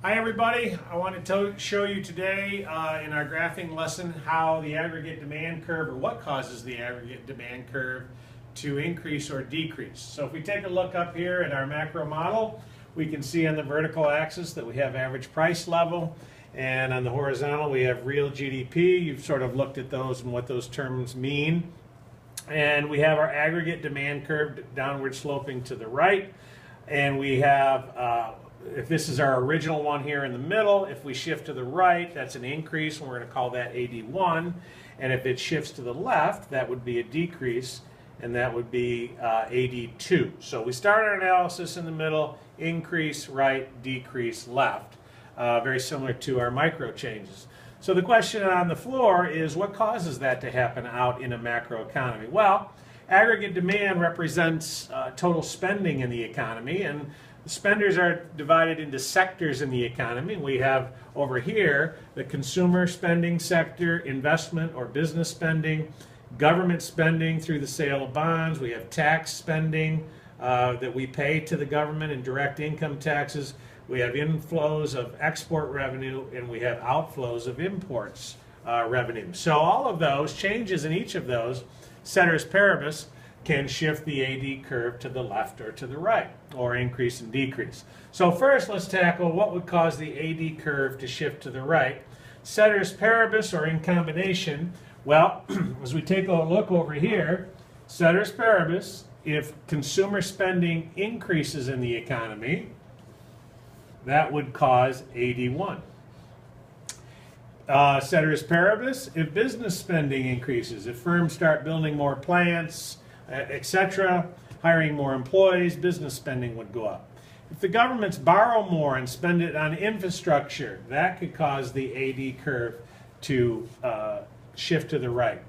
Hi everybody, I want to show you today in our graphing lesson how the aggregate demand curve, or what causes the aggregate demand curve to increase or decrease. So if we take a look up here at our macro model, we can see on the vertical axis that we have average price level, and on the horizontal we have real GDP. You've sort of looked at those and what those terms mean. And we have our aggregate demand curve downward sloping to the right, and we have if this is our original one here in the middle, if we shift to the right, that's an increase, and we're going to call that AD1. And if it shifts to the left, that would be a decrease, and that would be AD2. So we start our analysis in the middle, increase right, decrease left. Very similar to our micro changes. So the question on the floor is, what causes that to happen out in a macro economy? Well, aggregate demand represents total spending in the economy, and spenders are divided into sectors in the economy. We have over here the consumer spending sector, investment or business spending, government spending through the sale of bonds. We have tax spending that we pay to the government in direct income taxes. We have inflows of export revenue, and we have outflows of imports revenue. So all of those changes in each of those, ceteris paribus, can shift the AD curve to the left or to the right, or increase and decrease. So first, let's tackle what would cause the AD curve to shift to the right. Ceteris paribus, or in combination, well, as we take a look over here, ceteris paribus, if consumer spending increases in the economy, that would cause AD1. Ceteris paribus, if business spending increases, if firms start building more plants, etc., hiring more employees, business spending would go up. If the governments borrow more and spend it on infrastructure, that could cause the AD curve to shift to the right.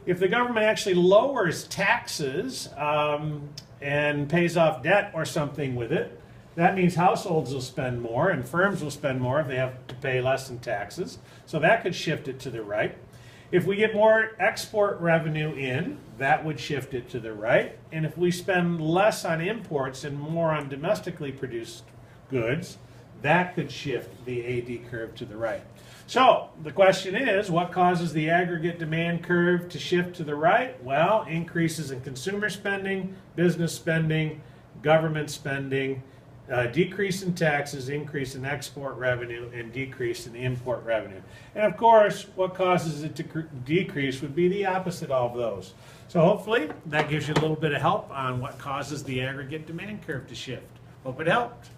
If the government actually lowers taxes and pays off debt or something with it, that means households will spend more and firms will spend more if they have to pay less in taxes. So that could shift it to the right. If we get more export revenue in, that would shift it to the right. And if we spend less on imports and more on domestically produced goods, that could shift the AD curve to the right. So the question is, what causes the aggregate demand curve to shift to the right? Well, increases in consumer spending, business spending, government spending, decrease in taxes, increase in export revenue, and decrease in import revenue. And of course, what causes it to decrease would be the opposite of those. So hopefully that gives you a little bit of help on what causes the aggregate demand curve to shift. Hope it helped.